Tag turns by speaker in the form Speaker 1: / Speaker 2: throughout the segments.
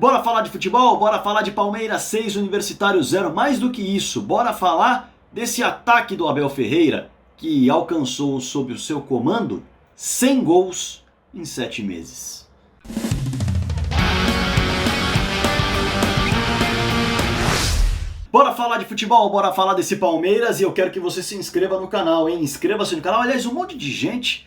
Speaker 1: Bora falar de futebol? Bora falar de Palmeiras 6, Universitário 0. Mais do que isso, bora falar desse ataque do Abel Ferreira, que alcançou sob o seu comando 100 gols em 7 meses. Bora falar de futebol, bora falar desse Palmeiras e eu quero que você se inscreva no canal, hein? Inscreva-se no canal. Aliás, um monte de gente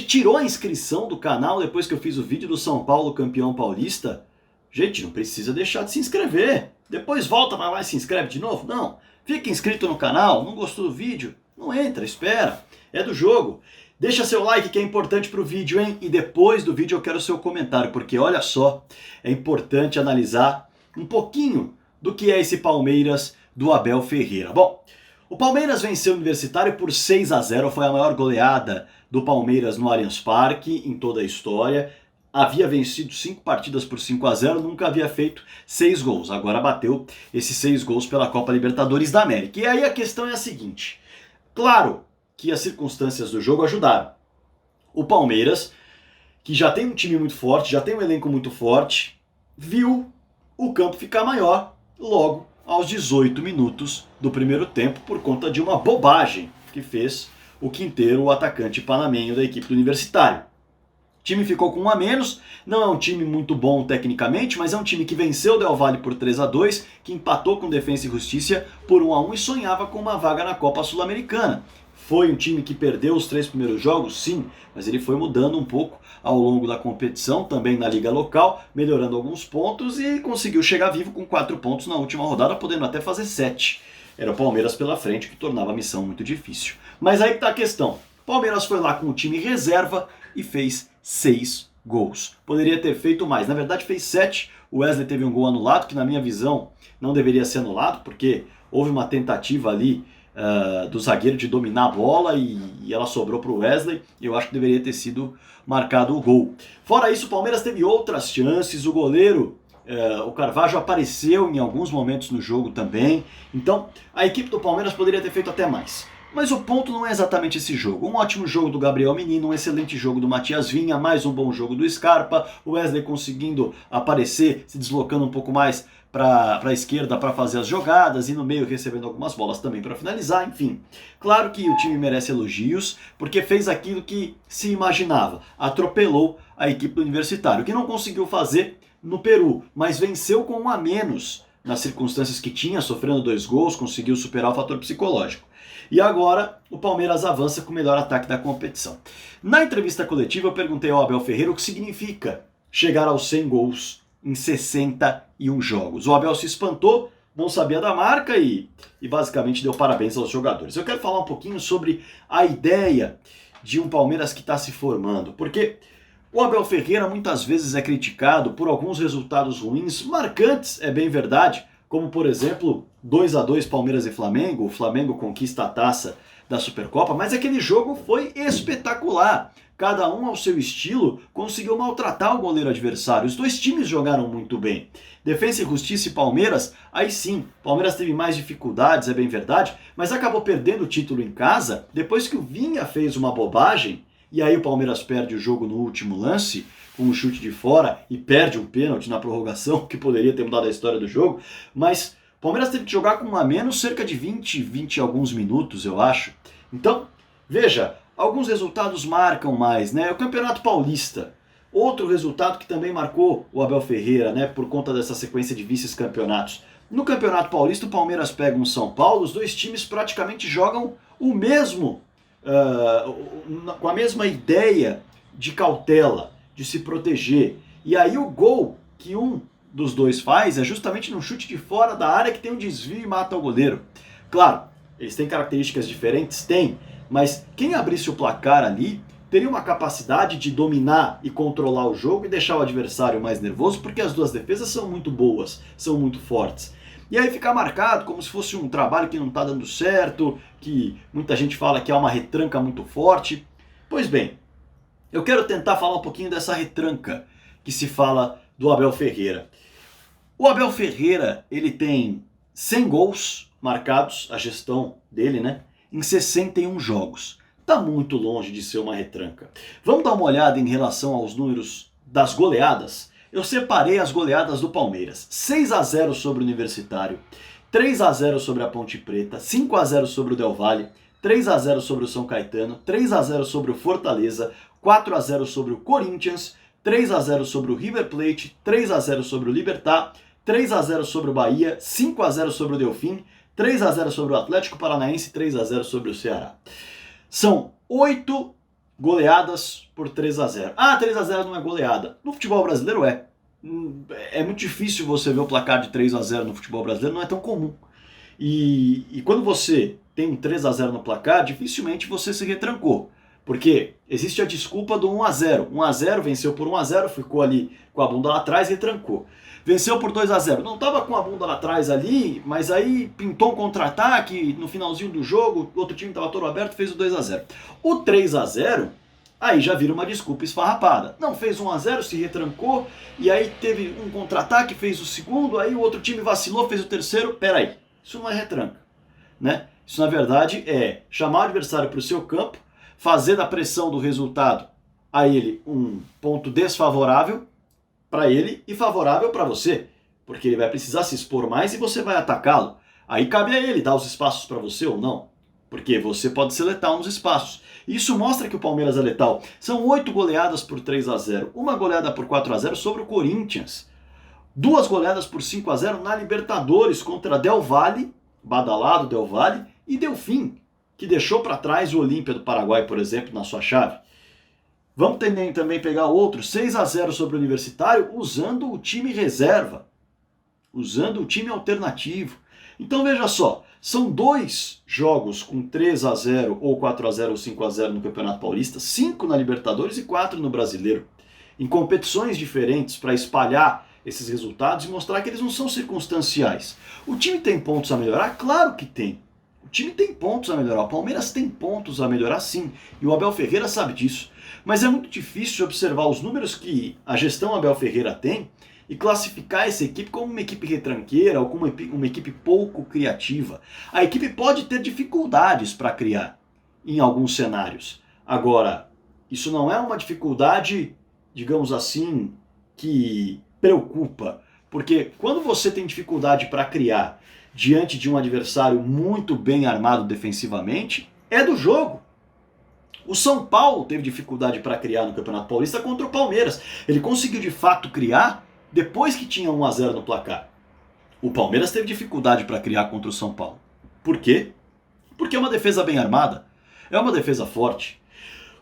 Speaker 1: tirou a inscrição do canal depois que eu fiz o vídeo do São Paulo campeão paulista. Gente, não precisa deixar de se inscrever. Depois volta para lá e se inscreve de novo. Não, fica inscrito no canal. Não gostou do vídeo? Não entra, espera. É do jogo. Deixa seu like que é importante pro vídeo, hein? E depois do vídeo eu quero o seu comentário, porque olha só, é importante analisar um pouquinho do que é esse Palmeiras do Abel Ferreira. Bom, o Palmeiras venceu o Universitário por 6-0, foi a maior goleada do Palmeiras no Allianz Parque em toda a história. Havia vencido 5 partidas por 5-0, nunca havia feito 6 gols. Agora bateu esses 6 gols pela Copa Libertadores da América. E aí a questão é a seguinte, claro que as circunstâncias do jogo ajudaram. O Palmeiras, que já tem um time muito forte, já tem um elenco muito forte, viu o campo ficar maior logo aos 18 minutos do primeiro tempo por conta de uma bobagem que fez o Quinteiro, o atacante panamenho da equipe do Universitário. O time ficou com 1 a menos, não é um time muito bom tecnicamente, mas é um time que venceu o Del Valle por 3-2, que empatou com Defensa e Justiça por 1-1 e sonhava com uma vaga na Copa Sul-Americana. Foi um time que perdeu os 3 primeiros jogos, sim, mas ele foi mudando um pouco ao longo da competição, também na liga local, melhorando alguns pontos e conseguiu chegar vivo com 4 pontos na última rodada, podendo até fazer 7. Era o Palmeiras pela frente, que tornava a missão muito difícil. Mas aí que tá a questão. O Palmeiras foi lá com o time reserva e fez 6 gols. Poderia ter feito mais, na verdade fez 7. O Wesley teve um gol anulado, que na minha visão não deveria ser anulado, porque houve uma tentativa ali do zagueiro de dominar a bola e ela sobrou para o Wesley. Eu acho que deveria ter sido marcado o gol. Fora isso, o Palmeiras teve outras chances. O goleiro, o Carvalho, apareceu em alguns momentos no jogo também. Então, a equipe do Palmeiras poderia ter feito até mais. Mas o ponto não é exatamente esse jogo. Um ótimo jogo do Gabriel Menino, um excelente jogo do Matias Vinha, mais um bom jogo do Scarpa, o Wesley conseguindo aparecer, se deslocando um pouco mais para a esquerda para fazer as jogadas e no meio recebendo algumas bolas também para finalizar, enfim. Claro que o time merece elogios, porque fez aquilo que se imaginava, atropelou a equipe do Universitário, que não conseguiu fazer no Peru, mas venceu com 1 a menos nas circunstâncias que tinha, sofrendo 2 gols, conseguiu superar o fator psicológico. E agora o Palmeiras avança com o melhor ataque da competição. Na entrevista coletiva eu perguntei ao Abel Ferreira o que significa chegar aos 100 gols em 61 jogos. O Abel se espantou, não sabia da marca e basicamente deu parabéns aos jogadores. Eu quero falar um pouquinho sobre a ideia de um Palmeiras que está se formando, porque o Abel Ferreira muitas vezes é criticado por alguns resultados ruins, marcantes, é bem verdade, como por exemplo 2-2 Palmeiras e Flamengo, o Flamengo conquista a taça da Supercopa, mas aquele jogo foi espetacular. Cada um ao seu estilo conseguiu maltratar o goleiro adversário. Os dois times jogaram muito bem. Defensa e Justiça e Palmeiras, aí sim, Palmeiras teve mais dificuldades, é bem verdade, mas acabou perdendo o título em casa depois que o Vinha fez uma bobagem e aí o Palmeiras perde o jogo no último lance com um chute de fora e perde um pênalti na prorrogação que poderia ter mudado a história do jogo, mas o Palmeiras teve que jogar com 1 a menos cerca de 20 e alguns minutos, eu acho. Então, veja, alguns resultados marcam mais, né? O Campeonato Paulista, outro resultado que também marcou o Abel Ferreira, né? Por conta dessa sequência de vice-campeonatos. No Campeonato Paulista, o Palmeiras pega um São Paulo, os dois times praticamente jogam o mesmo, com a mesma ideia de cautela, de se proteger. E aí o gol que um dos dois faz é justamente num chute de fora da área que tem um desvio e mata o goleiro. Claro, eles têm características diferentes? Tem, mas quem abrisse o placar ali teria uma capacidade de dominar e controlar o jogo e deixar o adversário mais nervoso, porque as duas defesas são muito boas, são muito fortes. E aí fica marcado como se fosse um trabalho que não está dando certo, que muita gente fala que há uma retranca muito forte. Pois bem, eu quero tentar falar um pouquinho dessa retranca que se fala do Abel Ferreira. O Abel Ferreira, ele tem 100 gols marcados, a gestão dele, né, em 61 jogos. Está muito longe de ser uma retranca. Vamos dar uma olhada em relação aos números das goleadas. eu separei as goleadas do Palmeiras. 6-0 sobre o Universitário, 3-0 sobre a Ponte Preta, 5-0 sobre o Del Valle, 3-0 sobre o São Caetano, 3-0 sobre o Fortaleza, 4-0 sobre o Corinthians, 3-0 sobre o River Plate, 3-0 sobre o Libertad, 3-0 sobre o Bahia, 5-0 sobre o Delfim, 3-0 sobre o Atlético Paranaense, 3-0 sobre o Ceará. São 8 goleadas por 3-0. Ah, 3-0 não é goleada. No futebol brasileiro é. É muito difícil você ver o placar de 3-0 no futebol brasileiro, não é tão comum. E quando você tem um 3-0 no placar, dificilmente você se retrancou. Porque existe a desculpa do 1-0. 1-0, venceu por 1-0, ficou ali com a bunda lá atrás e retrancou. Venceu por 2-0. Não estava com a bunda lá atrás ali, mas aí pintou um contra-ataque no finalzinho do jogo, o outro time estava todo aberto, fez o 2-0. O 3-0, aí já vira uma desculpa esfarrapada. Não, fez 1-0, se retrancou, e aí teve um contra-ataque, fez o segundo, aí o outro time vacilou, fez o terceiro. Peraí, isso não é retranca, né? Isso na verdade é chamar o adversário para o seu campo, fazer da pressão do resultado a ele um ponto desfavorável para ele e favorável para você, porque ele vai precisar se expor mais e você vai atacá-lo. Aí cabe a ele dar os espaços para você ou não, porque você pode ser letal nos espaços. Isso mostra que o Palmeiras é letal. São 8 goleadas por 3-0, uma goleada por 4-0 sobre o Corinthians, 2 goleadas por 5-0 na Libertadores contra Del Valle, badalado Del Valle, e Delfim, que deixou para trás o Olímpia do Paraguai, por exemplo, na sua chave. Vamos também pegar outro, 6-0 sobre o Universitário, usando o time reserva, usando o time alternativo. Então veja só, são 2 jogos com 3-0 ou 4-0 ou 5-0 no Campeonato Paulista, 5 na Libertadores e 4 no Brasileiro, em competições diferentes para espalhar esses resultados e mostrar que eles não são circunstanciais. O time tem pontos a melhorar? Claro que tem. O time tem pontos a melhorar, o Palmeiras tem pontos a melhorar sim, e o Abel Ferreira sabe disso. Mas é muito difícil observar os números que a gestão Abel Ferreira tem e classificar essa equipe como uma equipe retranqueira ou como uma equipe pouco criativa. A equipe pode ter dificuldades para criar em alguns cenários. Agora, isso não é uma dificuldade, digamos assim, que preocupa. Porque quando você tem dificuldade para criar diante de um adversário muito bem armado defensivamente, é do jogo. O São Paulo teve dificuldade para criar no Campeonato Paulista contra o Palmeiras. Ele conseguiu de fato criar depois que tinha 1-0 no placar. O Palmeiras teve dificuldade para criar contra o São Paulo. Por quê? Porque é uma defesa bem armada, é uma defesa forte.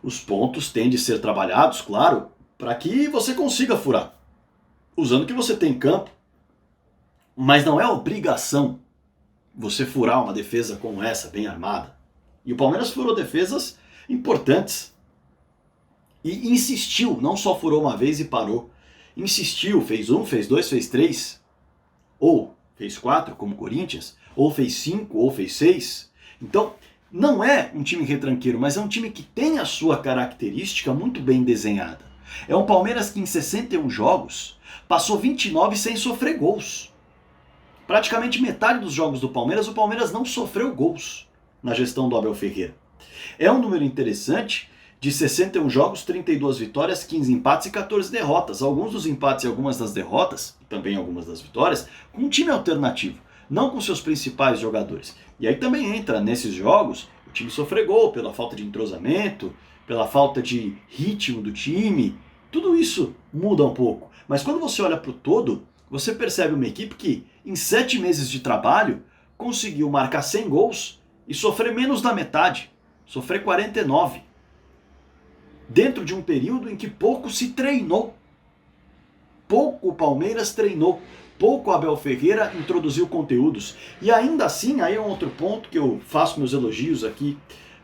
Speaker 1: Os pontos têm de ser trabalhados, claro, para que você consiga furar, usando o que você tem em campo. Mas não é obrigação você furar uma defesa como essa, bem armada. E o Palmeiras furou defesas importantes. E insistiu, não só furou uma vez e parou. Insistiu, fez 1, fez 2, fez 3. Ou fez 4, como o Corinthians. Ou fez 5, ou fez 6. Então, não é um time retranqueiro, mas é um time que tem a sua característica muito bem desenhada. É um Palmeiras que em 61 jogos passou 29 sem sofrer gols. Praticamente metade dos jogos do Palmeiras, o Palmeiras não sofreu gols na gestão do Abel Ferreira. É um número interessante, de 61 jogos, 32 vitórias, 15 empates e 14 derrotas. Alguns dos empates e algumas das derrotas, e também algumas das vitórias, com um time alternativo, não com seus principais jogadores. E aí também entra nesses jogos o time sofrer gol pela falta de entrosamento, pela falta de ritmo do time. Tudo isso muda um pouco. Mas quando você olha para o todo, você percebe uma equipe que, em 7 meses de trabalho, conseguiu marcar 100 gols e sofrer menos da metade, sofrer 49. Dentro de um período em que pouco se treinou. Pouco o Palmeiras treinou. Pouco o Abel Ferreira introduziu conteúdos. E ainda assim, aí é um outro ponto que eu faço meus elogios aqui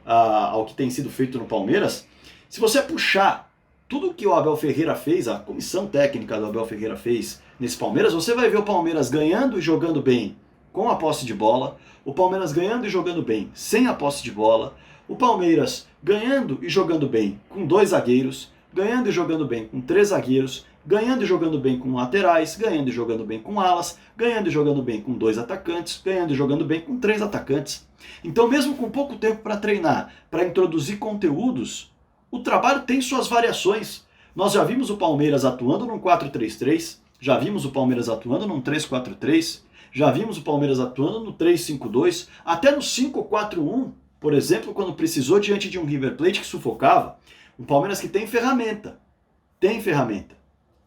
Speaker 1: ao que tem sido feito no Palmeiras. Se você puxar tudo que o Abel Ferreira fez, a comissão técnica do Abel Ferreira fez nesse Palmeiras, você vai ver o Palmeiras ganhando e jogando bem com a posse de bola, o Palmeiras ganhando e jogando bem sem a posse de bola, o Palmeiras ganhando e jogando bem com 2 zagueiros, ganhando e jogando bem com 3 zagueiros, ganhando e jogando bem com laterais, ganhando e jogando bem com alas, ganhando e jogando bem com 2 atacantes, ganhando e jogando bem com 3 atacantes. Então, mesmo com pouco tempo para treinar, para introduzir conteúdos, o trabalho tem suas variações, Nós já vimos o Palmeiras atuando num 4-3-3, já vimos o Palmeiras atuando num 3-4-3, já vimos o Palmeiras atuando no 3-5-2, até no 5-4-1, por exemplo, quando precisou diante de um River Plate que sufocava. Um Palmeiras que tem ferramenta. Tem ferramenta.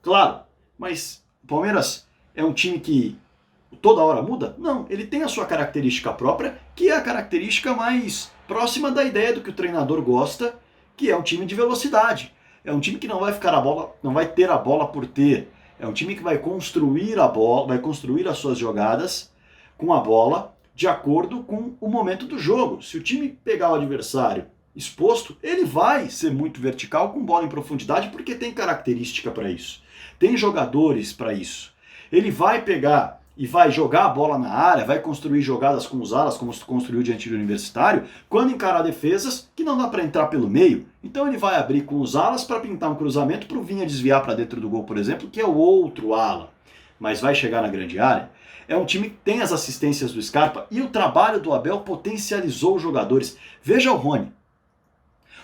Speaker 1: Claro, mas o Palmeiras é um time que toda hora muda? Não, ele tem a sua característica própria, que é a característica mais próxima da ideia do que o treinador gosta, que é um time de velocidade. É um time que não vai ficar a bola, não vai ter a bola por ter. É um time que vai construir a bola, vai construir as suas jogadas com a bola de acordo com o momento do jogo. Se o time pegar o adversário exposto, ele vai ser muito vertical com bola em profundidade porque tem característica para isso. Tem jogadores para isso. Ele vai pegar e vai jogar a bola na área, vai construir jogadas com os alas, como se construiu diante do Universitário, quando encarar defesas que não dá para entrar pelo meio. Então ele vai abrir com os alas para pintar um cruzamento para o Vinha desviar para dentro do gol, por exemplo, que é o outro ala. Mas vai chegar na grande área. É um time que tem as assistências do Scarpa e o trabalho do Abel potencializou os jogadores. Veja o Rony.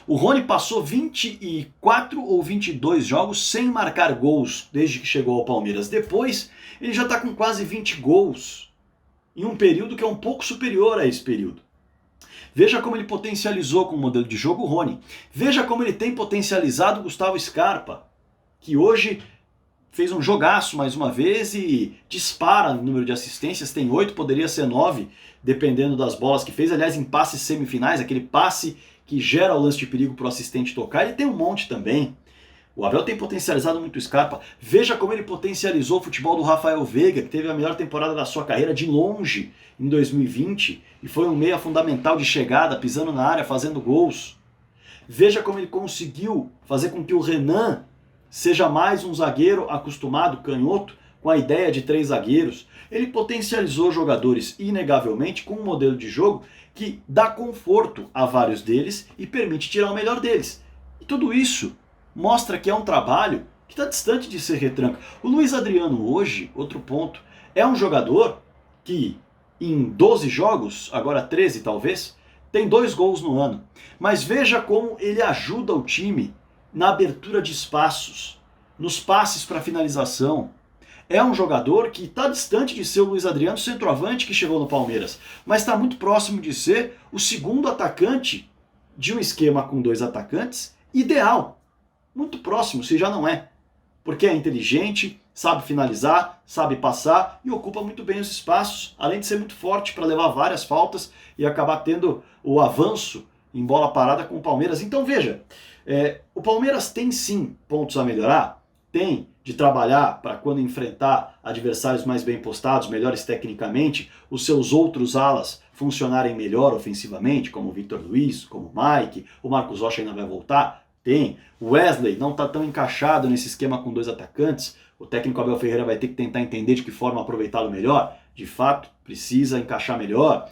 Speaker 1: O Rony passou 24 ou 22 jogos sem marcar gols desde que chegou ao Palmeiras. Depois, ele já está com quase 20 gols em um período que é um pouco superior a esse período. Veja como ele potencializou com o modelo de jogo o Rony. Veja como ele tem potencializado o Gustavo Scarpa, que hoje fez um jogaço mais uma vez e dispara no número de assistências, tem 8, poderia ser 9, dependendo das bolas que fez. Aliás, em passes semifinais, aquele passe que gera o lance de perigo para o assistente tocar, ele tem um monte também. O Abel tem potencializado muito o Scarpa. Veja como ele potencializou o futebol do Rafael Veiga, que teve a melhor temporada da sua carreira de longe em 2020 e foi um meia fundamental de chegada, pisando na área, fazendo gols. Veja como ele conseguiu fazer com que o Renan seja mais um zagueiro acostumado, canhoto, com a ideia de 3 zagueiros. Ele potencializou jogadores, inegavelmente, com um modelo de jogo que dá conforto a vários deles e permite tirar o melhor deles. E tudo isso mostra que é um trabalho que está distante de ser retranca. O Luiz Adriano hoje, outro ponto, é um jogador que em 12 jogos, agora 13 talvez, tem 2 gols no ano. Mas veja como ele ajuda o time na abertura de espaços, nos passes para finalização. É um jogador que está distante de ser o Luiz Adriano, centroavante que chegou no Palmeiras, mas está muito próximo de ser o segundo atacante de um esquema com 2 atacantes ideal. Muito próximo, se já não é. Porque é inteligente, sabe finalizar, sabe passar e ocupa muito bem os espaços, além de ser muito forte para levar várias faltas e acabar tendo o avanço em bola parada com o Palmeiras. Então veja, o Palmeiras tem sim pontos a melhorar, tem de trabalhar para quando enfrentar adversários mais bem postados, melhores tecnicamente, os seus outros alas funcionarem melhor ofensivamente, como o Victor Luiz, como o Mike, o Marcos Rocha ainda vai voltar, tem. O Wesley não está tão encaixado nesse esquema com 2 atacantes, o técnico Abel Ferreira vai ter que tentar entender de que forma aproveitá-lo melhor, de fato precisa encaixar melhor,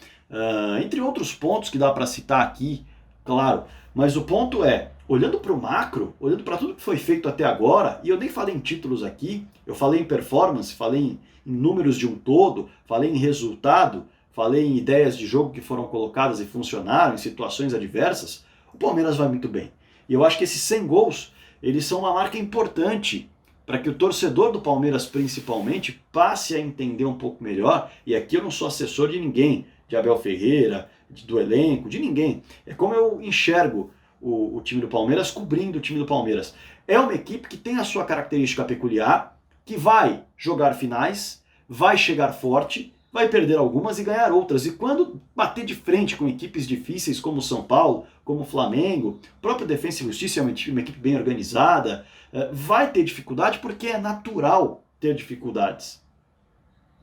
Speaker 1: entre outros pontos que dá para citar aqui, claro, mas o ponto é, olhando para o macro, olhando para tudo que foi feito até agora, e eu nem falei em títulos aqui, eu falei em performance, falei em números de um todo, falei em resultado, falei em ideias de jogo que foram colocadas e funcionaram, em situações adversas, o Palmeiras vai muito bem. E eu acho que esses 100 gols, eles são uma marca importante para que o torcedor do Palmeiras, principalmente, passe a entender um pouco melhor, e aqui eu não sou assessor de ninguém, de Abel Ferreira, do elenco, de ninguém. É como eu enxergo o time do Palmeiras cobrindo o time do Palmeiras. É uma equipe que tem a sua característica peculiar, que vai jogar finais, vai chegar forte, vai perder algumas e ganhar outras. E quando bater de frente com equipes difíceis como o São Paulo, como o Flamengo, o próprio Defensa e Justiça é uma equipe bem organizada, vai ter dificuldade porque é natural ter dificuldades.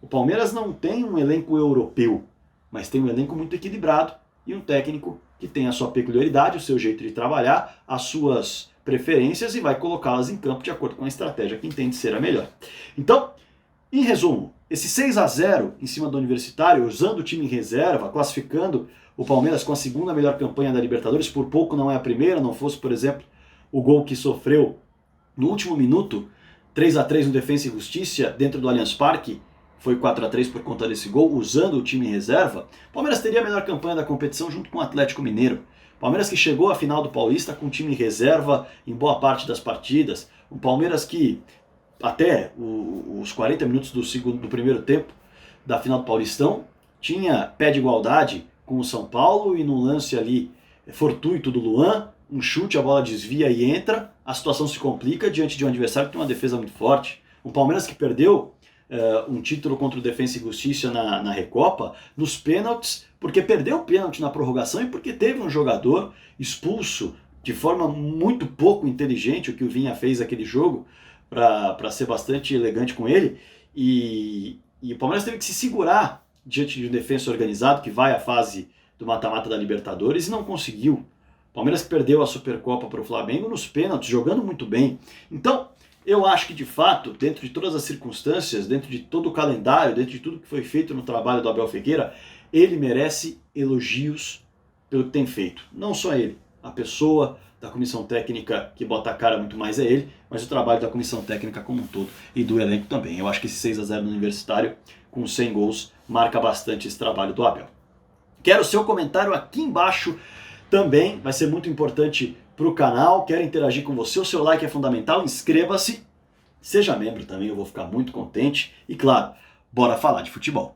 Speaker 1: O Palmeiras não tem um elenco europeu, mas tem um elenco muito equilibrado e um técnico que tem a sua peculiaridade, o seu jeito de trabalhar, as suas preferências e vai colocá-las em campo de acordo com a estratégia que entende ser a melhor. Então, em resumo, esse 6-0 em cima do Universitário, usando o time em reserva, classificando o Palmeiras com a segunda melhor campanha da Libertadores, por pouco não é a primeira, não fosse, por exemplo, o gol que sofreu no último minuto, 3-3 no Defensa e Justiça, dentro do Allianz Parque, foi 4-3 por conta desse gol, usando o time em reserva, o Palmeiras teria a melhor campanha da competição junto com o Atlético Mineiro. Palmeiras que chegou à final do Paulista com o time em reserva em boa parte das partidas. Um Palmeiras que até os 40 minutos do primeiro tempo da final do Paulistão tinha pé de igualdade com o São Paulo e num lance ali fortuito do Luan, um chute, a bola desvia e entra, a situação se complica diante de um adversário que tem uma defesa muito forte. Um Palmeiras que perdeu um título contra o Defensa e Justiça na Recopa, nos pênaltis, porque perdeu o pênalti na prorrogação e porque teve um jogador expulso de forma muito pouco inteligente, o que o Vinha fez aquele jogo, para ser bastante elegante com ele, e o Palmeiras teve que se segurar diante de um defensa organizado que vai à fase do mata-mata da Libertadores e não conseguiu. Palmeiras que perdeu a Supercopa para o Flamengo nos pênaltis, jogando muito bem. Então, eu acho que de fato, dentro de todas as circunstâncias, dentro de todo o calendário, dentro de tudo que foi feito no trabalho do Abel Ferreira, ele merece elogios pelo que tem feito. Não só ele, a pessoa da comissão técnica que bota a cara muito mais é ele, mas o trabalho da comissão técnica como um todo e do elenco também. Eu acho que esse 6-0 no Universitário, com 100 gols, marca bastante esse trabalho do Abel. Quero o seu comentário aqui embaixo também, vai ser muito importante para o canal. Quero interagir com você, o seu like é fundamental, inscreva-se, seja membro também, eu vou ficar muito contente. E claro, bora falar de futebol.